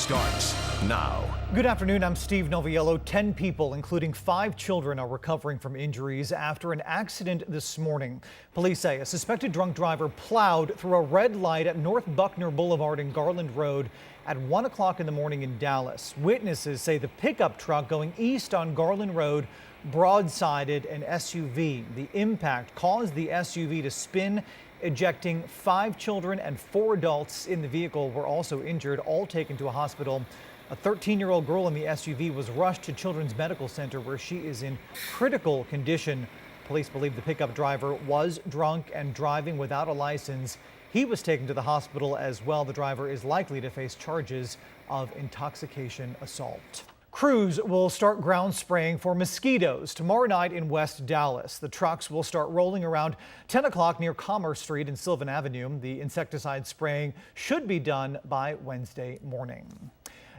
starts now. Good afternoon, I'm Steve Noviello. 10 people, including 5 children, are recovering from injuries after an accident this morning. Police say a suspected drunk driver plowed through a red light at North Buckner Boulevard and Garland Road at 1 o'clock in the morning in Dallas. Witnesses say the pickup truck going east on Garland Road broadsided an SUV. The impact caused the SUV to spin, ejecting 5 children, and 4 adults in the vehicle were also injured, all taken to a hospital. A 13-year-old girl in the SUV was rushed to Children's Medical Center, where she is in critical condition. Police believe the pickup driver was drunk and driving without a license. He was taken to the hospital as well. The driver is likely to face charges of intoxication assault. Crews will start ground spraying for mosquitoes tomorrow night in West Dallas. The trucks will start rolling around 10 o'clock near Commerce Street and Sylvan Avenue. The insecticide spraying should be done by Wednesday morning.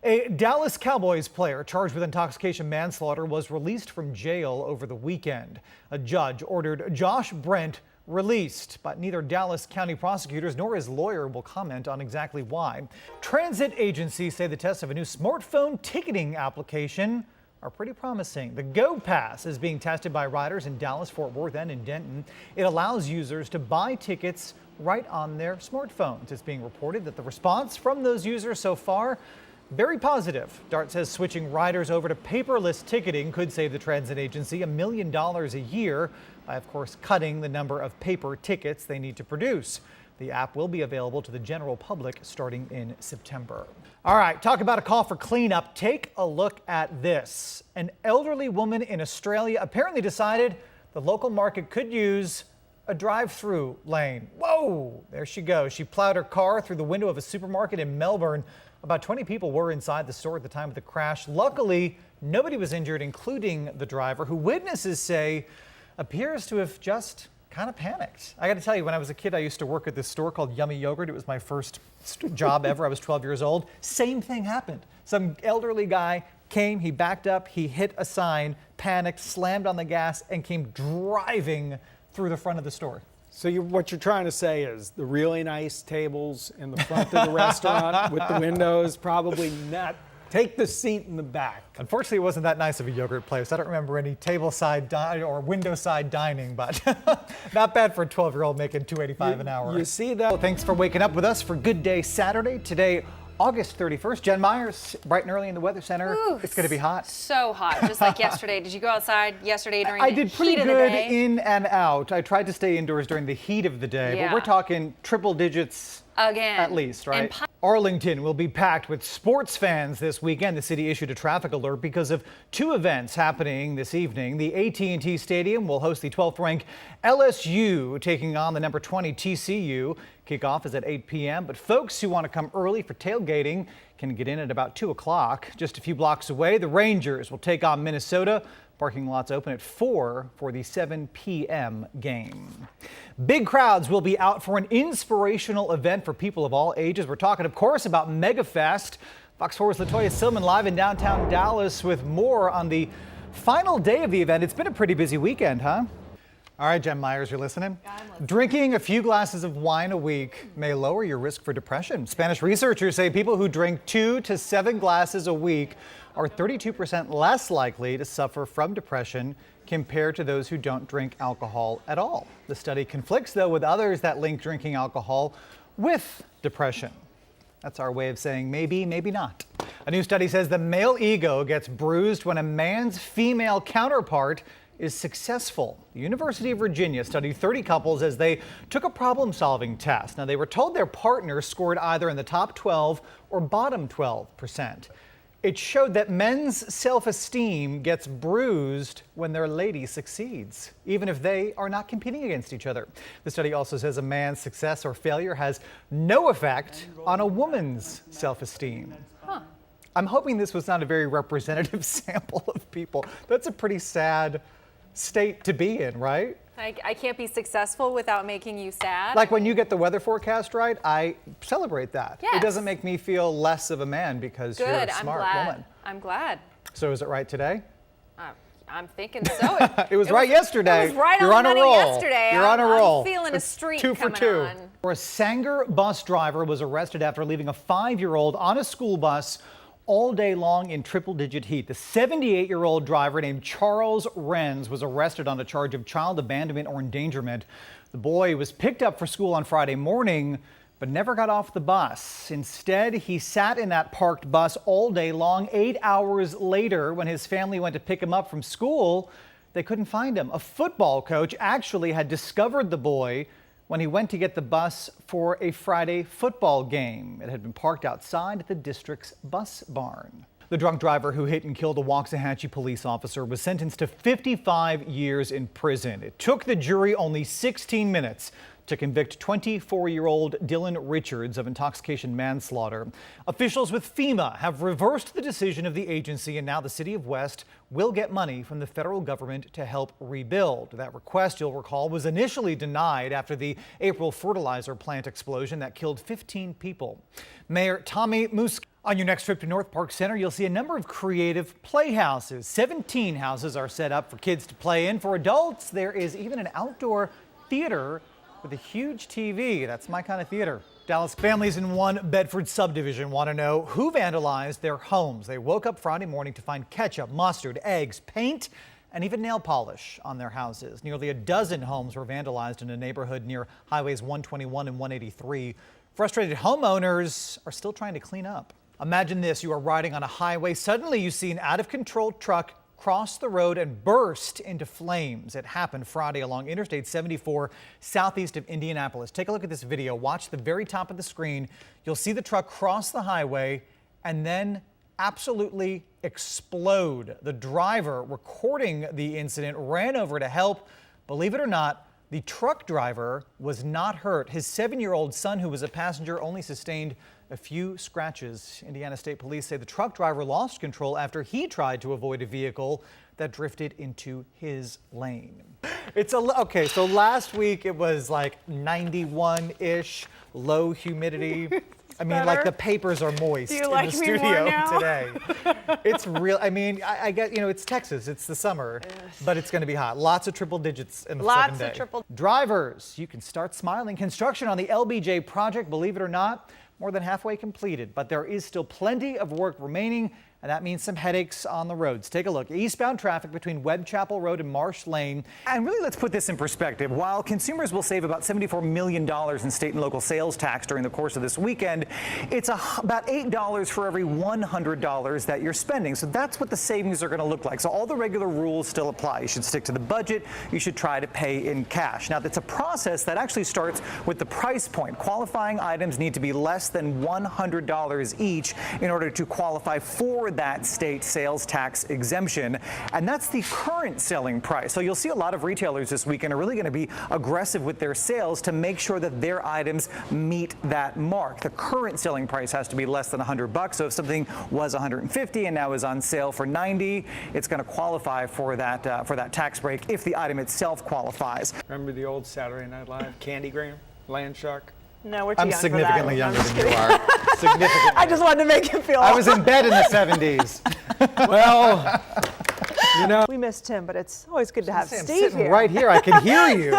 A Dallas Cowboys player charged with intoxication manslaughter was released from jail over the weekend. A judge ordered Josh Brent released, but neither Dallas County prosecutors nor his lawyer will comment on exactly why. Transit agencies say the tests of a new smartphone ticketing application are pretty promising. The Go Pass is being tested by riders in Dallas, Fort Worth, and in Denton. It allows users to buy tickets right on their smartphones. It's being reported that the response from those users so far very positive. DART says switching riders over to paperless ticketing could save the transit agency $1 million a year by, of course, cutting the number of paper tickets they need to produce. The app will be available to the general public starting in September. All right, talk about a call for cleanup. Take a look at this. An elderly woman in Australia apparently decided the local market could use a drive-through lane. Whoa, there she goes. She plowed her car through the window of a supermarket in Melbourne. About 20 people were inside the store at the time of the crash. Luckily, nobody was injured, including the driver, who witnesses say appears to have just kind of panicked. I got to tell you, when I was a kid, I used to work at this store called Yummy Yogurt. It was my first job ever. I was 12 years old. Same thing happened. Some elderly guy came, he backed up, he hit a sign, panicked, slammed on the gas, and came driving through the front of the store. So what you're trying to say is the really nice tables in the front of the restaurant with the windows, probably not. Take the seat in the back. Unfortunately, it wasn't that nice of a yogurt place. I don't remember any tableside or window-side dining, but not bad for a 12-year-old making $2.85 an hour. You see that? Well, thanks for waking up with us for Good Day Saturday. Today, August 31st. Jen Myers, bright and early in the Weather Center. Ooh, it's going to be hot. So hot, just like yesterday. Did you go outside yesterday during the heat of the day? I did pretty good in and out. I tried to stay indoors during the heat of the day, but we're talking triple digits again, at least, right? Arlington will be packed with sports fans this weekend. The city issued a traffic alert because of 2 events happening this evening. The AT&T Stadium will host the 12th ranked LSU taking on the number 20 TCU. Kickoff is at 8 p.m., but folks who want to come early for tailgating can get in at about 2 o'clock. Just a few blocks away, the Rangers will take on Minnesota. Parking lots open at 4 for the 7 p.m. game. Big crowds will be out for an inspirational event for people of all ages. We're talking, of course, about MegaFest. Fox 4's Latoya Silman live in downtown Dallas with more on the final day of the event. It's been a pretty busy weekend, huh? All right, Jen Myers, you're listening? I'm listening. Drinking a few glasses of wine a week may lower your risk for depression. Spanish researchers say people who drink 2 to 7 glasses a week are 32% less likely to suffer from depression compared to those who don't drink alcohol at all. The study conflicts, though, with others that link drinking alcohol with depression. That's our way of saying maybe, maybe not. A new study says the male ego gets bruised when a man's female counterpart is successful. The University of Virginia studied 30 couples as they took a problem-solving test. Now, they were told their partner scored either in the top 12 or bottom 12%. It showed that men's self-esteem gets bruised when their lady succeeds, even if they are not competing against each other. The study also says a man's success or failure has no effect on a woman's self-esteem. I'm hoping this was not a very representative sample of people. That's a pretty sad state to be in, right? I can't be successful without making you sad. Like when you get the weather forecast right, I celebrate that. Yes. It doesn't make me feel less of a man because you're a smart woman. I'm glad. So is it right today? I'm thinking so. It was right yesterday. It was right You're on the money roll. yesterday. You're on a roll. I'm feeling a streak 2 for coming 2. on. A Sanger bus driver was arrested after leaving a 5-year-old on a school bus all day long in triple-digit heat. The 78-year-old driver named Charles Renz was arrested on a charge of child abandonment or endangerment. The boy was picked up for school on Friday morning, but never got off the bus. Instead, he sat in that parked bus all day long. 8 hours later, when his family went to pick him up from school, they couldn't find him. A football coach actually had discovered the boy when he went to get the bus for a Friday football game. It had been parked outside at the district's bus barn. The drunk driver who hit and killed a Waxahachie police officer was sentenced to 55 years in prison. It took the jury only 16 minutes to convict 24-year-old Dylan Richards of intoxication manslaughter. Officials with FEMA have reversed the decision of the agency, and now the city of West will get money from the federal government to help rebuild. That request, you'll recall, was initially denied after the April fertilizer plant explosion that killed 15 people. Mayor Tommy Musk. On your next trip to North Park Center, you'll see a number of creative playhouses. 17 houses are set up for kids to play in. For adults, there is even an outdoor theater with a huge TV. That's my kind of theater. Dallas families in one Bedford subdivision want to know who vandalized their homes. They woke up Friday morning to find ketchup, mustard, eggs, paint, and even nail polish on their houses. Nearly a dozen homes were vandalized in a neighborhood near highways 121 and 183. Frustrated homeowners are still trying to clean up. Imagine this, you are riding on a highway. Suddenly you see an out-of-control truck cross the road and burst into flames. It happened Friday along Interstate 74 southeast of Indianapolis. Take a look at this video. Watch the very top of the screen. You'll see the truck cross the highway and then absolutely explode. The driver recording the incident ran over to help. Believe it or not, the truck driver was not hurt. His 7-year-old son, who was a passenger, only sustained a few scratches. Indiana State Police say the truck driver lost control after he tried to avoid a vehicle that drifted into his lane. Okay, so last week it was like 91-ish, low humidity. I mean, like the papers are moist in the studio today. It's real. I mean, I get, it's Texas. It's the summer, but it's going to be hot. Lots of triple digits in the second day. Drivers, you can start smiling. Construction on the LBJ project, believe it or not, more than halfway completed, but there is still plenty of work remaining, and that means some headaches on the roads. Take a look. Eastbound traffic between Webb Chapel Road and Marsh Lane. And really, let's put this in perspective. While consumers will save about $74 million in state and local sales tax during the course of this weekend, it's about $8 for every $100 that you're spending. So that's what the savings are going to look like. So all the regular rules still apply. You should stick to the budget. You should try to pay in cash. Now, that's a process that actually starts with the price point. Qualifying items need to be less than $100 each in order to qualify for that state sales tax exemption. And that's the current selling price. So you'll see a lot of retailers this weekend are really going to be aggressive with their sales to make sure that their items meet that mark. The current selling price has to be less than $100. So if something was $150 and now is on sale for $90, it's going to qualify for that tax break if the item itself qualifies. Remember the old Saturday Night Live Candy Graham, Land Shark? No, we're too I'm young significantly for that. younger than you are. Significantly. I just wanted to make him feel I was in bed in the 70s. Well, we missed Tim, but it's always good to have I'm Steve sitting here. right here. I can hear you.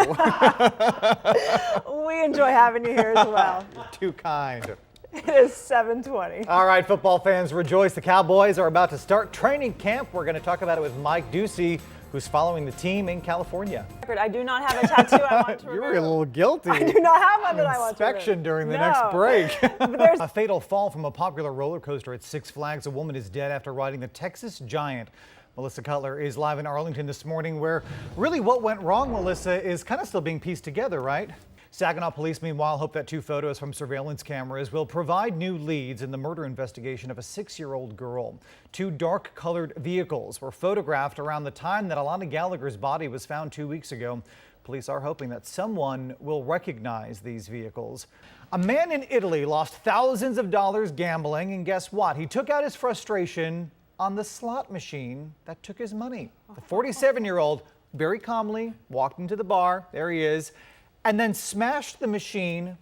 We enjoy having you here as well. Too kind. It is 7:20. All right, football fans, rejoice. The Cowboys are about to start training camp. We're going to talk about it with Mike Ducey, who's following the team in California. I do not have a tattoo I want to remove. You're a little guilty. I do not have one that I want to remove. Inspection during the No. next break. But there's A fatal fall from a popular roller coaster at Six Flags. A woman is dead after riding the Texas Giant. Melissa Cutler is live in Arlington this morning, where really what went wrong, Melissa, is kind of still being pieced together, right? Saginaw police, meanwhile, hope that 2 photos from surveillance cameras will provide new leads in the murder investigation of a 6-year-old girl. 2 dark-colored vehicles were photographed around the time that Alana Gallagher's body was found 2 weeks ago. Police are hoping that someone will recognize these vehicles. A man in Italy lost thousands of dollars gambling, and guess what? He took out his frustration on the slot machine that took his money. The 47-year-old very calmly walked into the bar, there he is, and then smashed the machine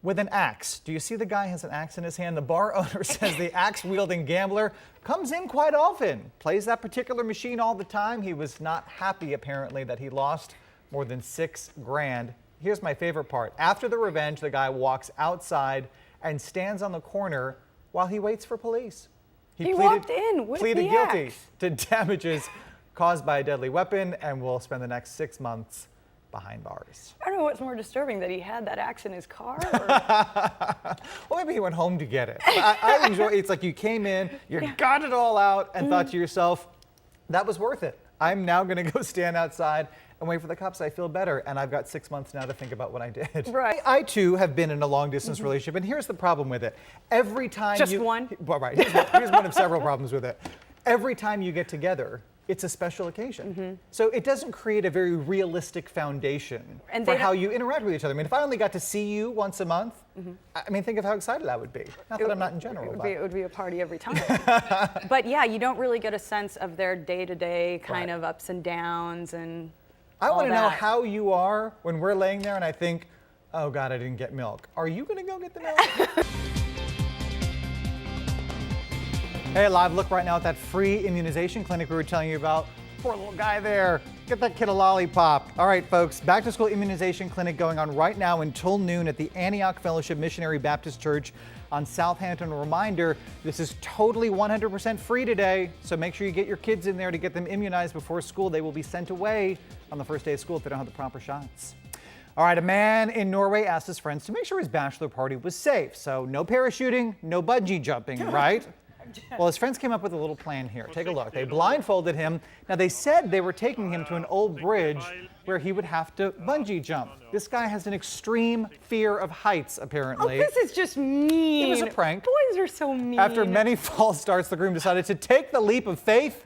with an axe. Do you see the guy has an axe in his hand? The bar owner says the axe-wielding gambler comes in quite often, plays that particular machine all the time. He was not happy, apparently, that he lost more than $6 grand here's my favorite part. After the revenge, the guy walks outside and stands on the corner while he waits for police. He walked in with pleaded the guilty axe. to damages caused by a deadly weapon and will spend the next 6 months behind bars. I don't know what's more disturbing, that he had that axe in his car or Well, maybe he went home to get it. I enjoy it's like you came in, you got it all out, and thought to yourself, that was worth it. I'm now going to go stand outside and wait for the cops. I feel better, and I've got 6 months now to think about what I did. Right. I too have been in a long-distance relationship, and here's the problem with it. Every time Just one? Well, right. Here's one of several problems with it. Every time you get together, it's a special occasion. So it doesn't create a very realistic foundation And for they how don't- you interact with each other. I mean, if I only got to see you once a month, I mean, think of how excited I would be. Not that I'm not in general. it would be a party every time. But yeah, you don't really get a sense of their day-to-day kind of ups and downs and I all want to know that. how you are when we're laying there and I think, oh God, I didn't get milk. Are you going to go get the milk? Hey, live look right now at that free immunization clinic we were telling you about. Poor little guy there. Get that kid a lollipop. All right, folks, back to school immunization clinic going on right now until noon at the Antioch Fellowship Missionary Baptist Church on Southampton. A reminder, this is totally 100% free today, so make sure you get your kids in there to get them immunized before school. They will be sent away on the first day of school if they don't have the proper shots. All right, a man in Norway asked his friends to make sure his bachelor party was safe. So no parachuting, no bungee jumping, right? Well, his friends came up with a little plan here. Take a look. They blindfolded him. Now, they said they were taking him to an old bridge where he would have to bungee jump. This guy has an extreme fear of heights, apparently. Oh, this is just mean. It was a prank. Boys are so mean. After many false starts, the groom decided to take the leap of faith.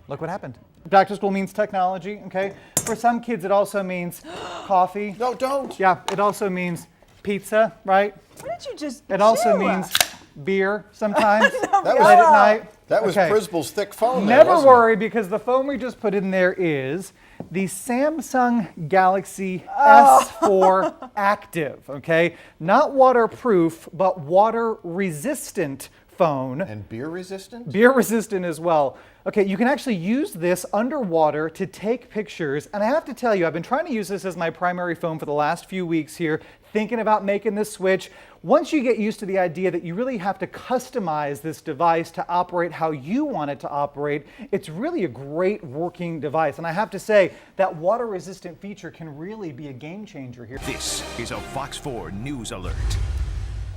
Look what happened. Back to school means technology, okay? For some kids, it also means coffee. No, don't. Yeah, it also means pizza, right? What did you just It also do? means beer sometimes, That late was- at night. That was Okay. Prisbill's thick phone there, Never wasn't worry, because the phone we just put in there is the Samsung Galaxy S4 Active, okay? Not waterproof, but water resistant phone. it? And beer resistant? Beer resistant as well. Okay, you can actually use this underwater to take pictures. And I have to tell you, I've been trying to use this as my primary phone for the last few weeks here, thinking about making this switch. Once you get used to the idea that you really have to customize this device to operate how you want it to operate, it's really a great working device. And I have to say, that water resistant feature can really be a game changer here. This is a Fox 4 News Alert.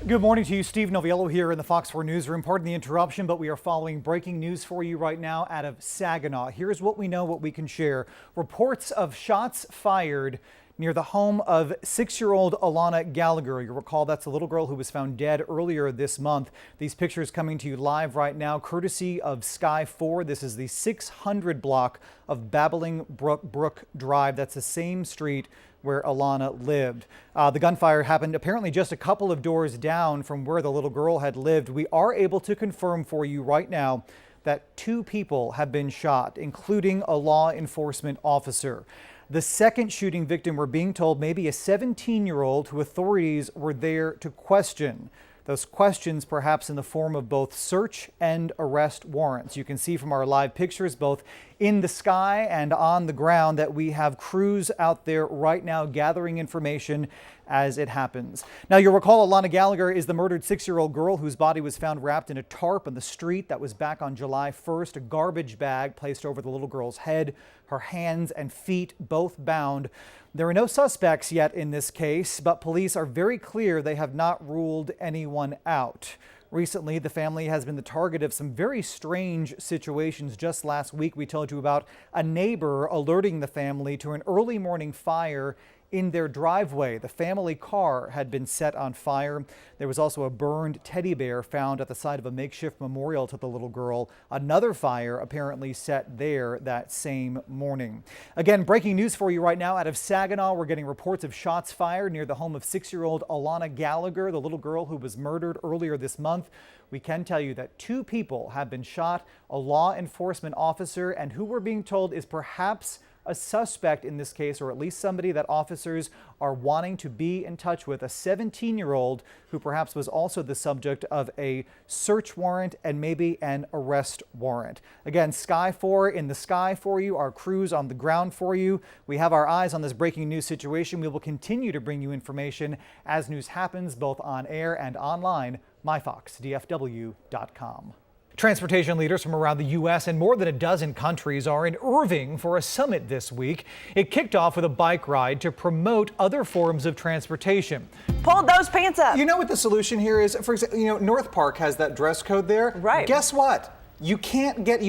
Good morning to you. Steve Noviello here in the Fox 4 Newsroom. Pardon the interruption, but we are following breaking news for you right now out of Saginaw. Here's what we know, what we can share. Reports of shots fired near the home of 6-year-old Alana Gallagher. You'll recall that's the little girl who was found dead earlier this month. These pictures coming to you live right now, courtesy of Sky 4. This is the 600 block of Babbling Brook Drive. That's the same street where Alana lived. The gunfire happened apparently just a couple of doors down from where the little girl had lived. We are able to confirm for you right now that 2 people have been shot, including a law enforcement officer. The second shooting victim, we're being told, may be a 17-year-old who authorities were there to question. Those questions perhaps in the form of both search and arrest warrants. You can see from our live pictures, both in the sky and on the ground, that we have crews out there right now gathering information as it happens. Now, you'll recall Alana Gallagher is the murdered 6-year-old girl whose body was found wrapped in a tarp on the street. That was back on July 1st. A garbage bag placed over the little girl's head, her hands and feet both bound. There are no suspects yet in this case, but police are very clear they have not ruled anyone out. Recently, the family has been the target of some very strange situations. Just last week, we told you about a neighbor alerting the family to an early morning fire in their driveway. The family car had been set on fire. There was also a burned teddy bear found at the side of a makeshift memorial to the little girl. Another fire apparently set there that same morning. Again, breaking news for you right now out of Saginaw. We're getting reports of shots fired near the home of 6-year-old Alana Gallagher, the little girl who was murdered earlier this month. We can tell you that 2 people have been shot, a law enforcement officer, and who we're being told is perhaps a suspect in this case, or at least somebody that officers are wanting to be in touch with, a 17-year-old who perhaps was also the subject of a search warrant and maybe an arrest warrant. Again, Sky 4 in the sky for you, our crews on the ground for you. We have our eyes on this breaking news situation. We will continue to bring you information as news happens, both on air and online. myfoxdfw.com. Transportation leaders from around the U.S. and more than a dozen countries are in Irving for a summit this week. It kicked off with a bike ride to promote other forms of transportation. Pull those pants up. You know what the solution here is? For example, North Park has that dress code there. Right. Guess what? You can't get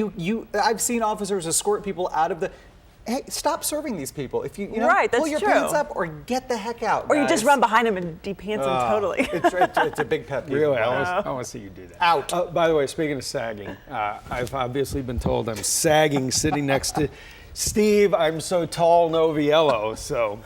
I've seen officers escort people out of the. Hey, stop serving these people. If you Right, pull that's your true. pants up or get the heck out. Or you just guys. run behind him and de-pants him totally. It's a big pet peeve. Really, I want to see you do that. Out. By the way, speaking of sagging, I've obviously been told I'm sagging sitting next to Steve. I'm so tall, Noviello. So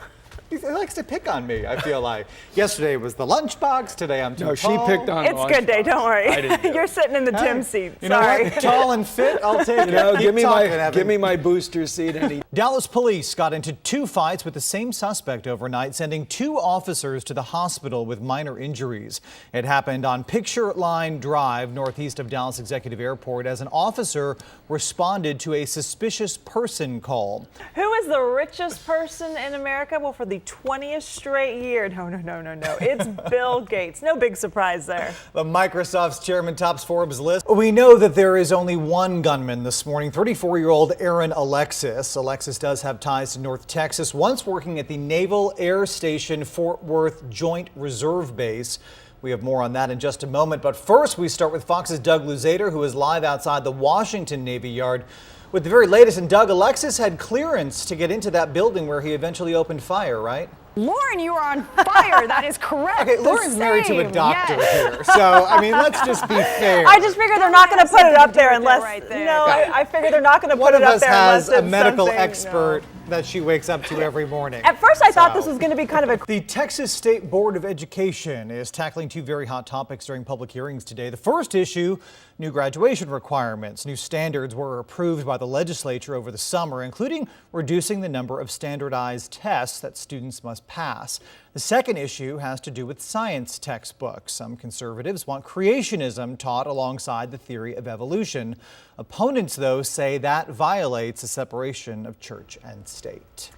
He likes to pick on me, I feel like. Yesterday was the lunchbox. Today I'm too no, tall. she picked on. It's good day, don't worry. I didn't do it. You're sitting in the Tim seat. You know Sorry. what? Tall and fit, I'll take it. Give me Talking, my Evan. booster seat. Any Dallas police got into two fights with the same suspect overnight, sending two officers to the hospital with minor injuries. It happened on Picture Line Drive, northeast of Dallas Executive Airport, as an officer responded to a suspicious person call. Who is the richest person in America? Well, for the 20th straight year. No. It's Bill Gates. No big surprise there. The Microsoft's chairman tops Forbes list. We know that there is only one gunman this morning, 34-year-old Aaron Alexis. Alexis does have ties to North Texas, once working at the Naval Air Station Fort Worth Joint Reserve Base. We have more on that in just a moment, but first we start with Fox's Doug Luzader, who is live outside the Washington Navy Yard with the very latest. And Doug, Alexis had clearance to get into that building where he eventually opened fire, right? Lauren, you are on fire. That is correct. Okay, The Lauren's married to a same. doctor Yes. here, so I mean, let's just be fair. I just figure they're not going to put it up there something to do with unless. it right there. No, I figure they're not going to One put of it up us there has unless a it's medical something, expert that she wakes up to every morning. At first, I thought this So- was going to be kind of a. The Texas State Board of Education is tackling two very hot topics during public hearings today. The first issue, new graduation requirements. New standards were approved by the legislature over the summer, including reducing the number of standardized tests that students must pass. The second issue has to do with science textbooks. Some conservatives want creationism taught alongside the theory of evolution. Opponents, though, say that violates the separation of church and state.